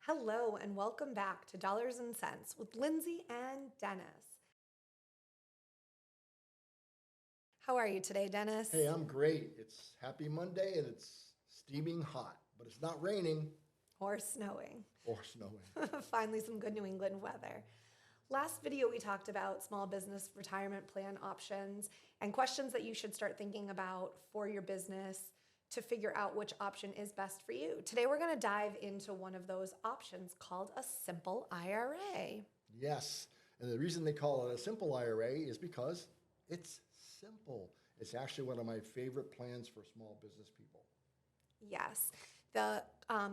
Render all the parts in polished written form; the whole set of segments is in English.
Hello and welcome back to Dollars and Cents with Lindsey and Dennis. How are you today, Hey, Dennis? I'm great. It's happy Monday and it's steaming hot, but it's not raining Or snowing? or snowing. Finally, some good New England weather. Last video, we talked about small business retirement plan options and questions that you should start thinking about for your business to figure out which option is best for you. Today, we're going to dive into one of those options called a simple IRA. Yes, and the reason they call it a simple IRA is because it's simple. It's actually one of my favorite plans for small business people. Yes, the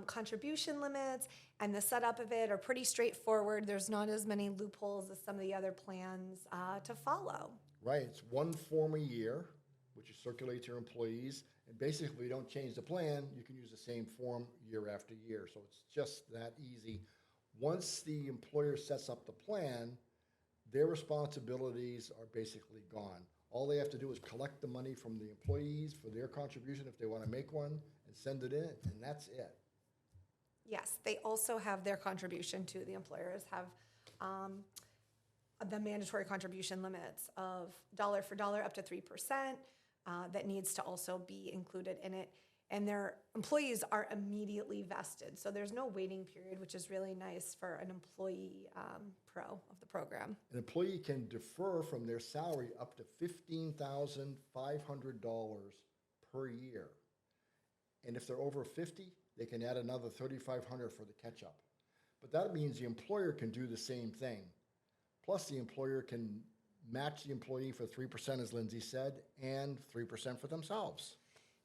contribution limits and the setup of it are pretty straightforward. There's not as many loopholes as some of the other plans to follow. Right, it's one form a year, which you circulate to your employees, and basically if you don't change the plan, you can use the same form year after year. So it's just that easy. Once the employer sets up the plan, their responsibilities are basically gone. All they have to do is collect the money from the employees for their contribution if they want to make one and send it in, and that's it. Yes, they also have their contribution to the employers have the mandatory contribution limits of dollar for dollar up to 3% that needs to also be included in it. And their employees are immediately vested. So there's no waiting period, which is really nice for an employee pro of the program. An employee can defer from their salary up to $15,500 per year. And if they're over 50, they can add another $3,500 for the catch-up. But that means the employer can do the same thing. Plus, the employer can match the employee for 3%, as Lindsay said, and 3% for themselves.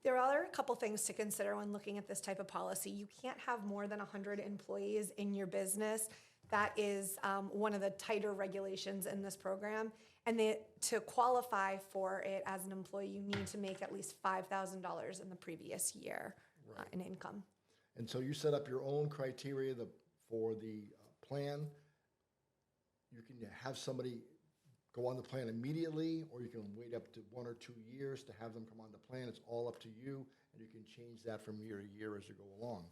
There are a couple things to consider when looking at this type of policy. You can't have more than 100 employees in your business. That is one of the tighter regulations in this program. And to qualify for it as an employee, you need to make at least $5,000 in the previous year in income. And so you set up your own criteria for the plan. You can have somebody go on the plan immediately, or you can wait up to 1 or 2 years to have them come on the plan. It's all up to you, and you can change that from year to year as you go along.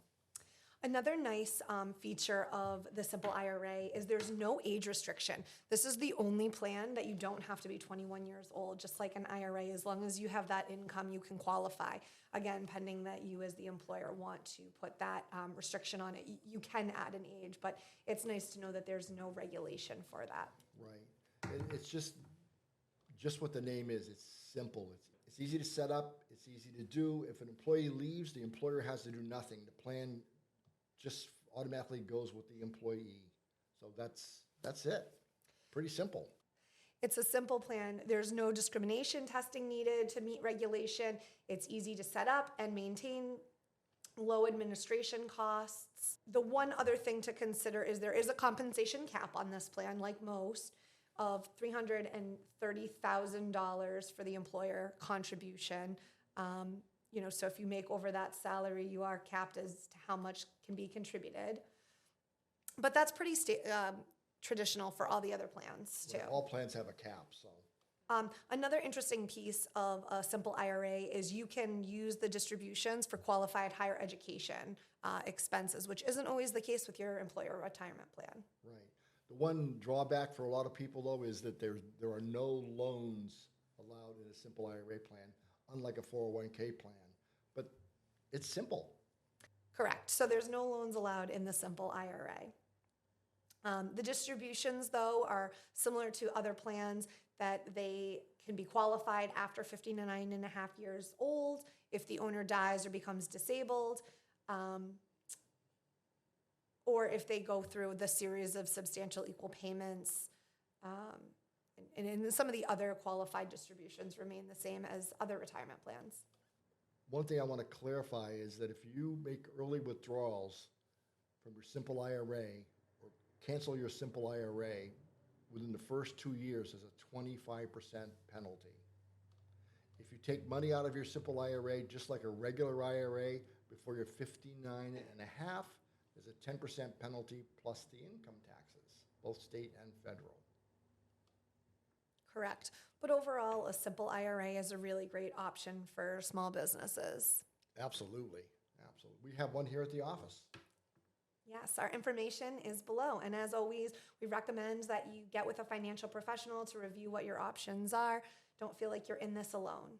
Another nice feature of the Simple IRA is there's no age restriction. This is the only plan that you don't have to be 21 years old, just like an IRA. As long as you have that income, you can qualify. Again, pending that you as the employer want to put that restriction on it. You can add an age, but it's nice to know that there's no regulation for that. Right. It's just what the name is. It's simple. It's easy to set up. It's easy to do. If an employee leaves, the employer has to do nothing. The plan just automatically goes with the employee. So that's it. Pretty simple. It's a simple plan. There's no discrimination testing needed to meet regulation. It's easy to set up and maintain, low administration costs. The one other thing to consider is there is a compensation cap on this plan, like most, of $330,000 for the employer contribution. So if you make over that salary, you are capped as to how much can be contributed. But that's pretty traditional for all the other plans too. Well, all plans have a cap, so. Another interesting piece of a simple IRA is you can use the distributions for qualified higher education expenses, which isn't always the case with your employer retirement plan. Right. The one drawback for a lot of people, though, is that there are no loans allowed in a simple IRA plan, unlike a 401k plan. But it's simple. Correct. So there's no loans allowed in the simple IRA. The distributions, though, are similar to other plans that they can be qualified after 59 and a half years old if the owner dies or becomes disabled, or if they go through the series of substantial equal payments. And some of the other qualified distributions remain the same as other retirement plans. One thing I want to clarify is that if you make early withdrawals from your simple IRA or cancel your simple IRA within the first 2 years, there's a 25% penalty. If you take money out of your simple IRA just like a regular IRA before you're 59 and a half, there's a 10% penalty plus the income taxes, both state and federal. Correct. But overall, a simple IRA is a really great option for small businesses. Absolutely. Absolutely. We have one here at the office. Yes, our information is below. And as always, we recommend that you get with a financial professional to review what your options are. Don't feel like you're in this alone.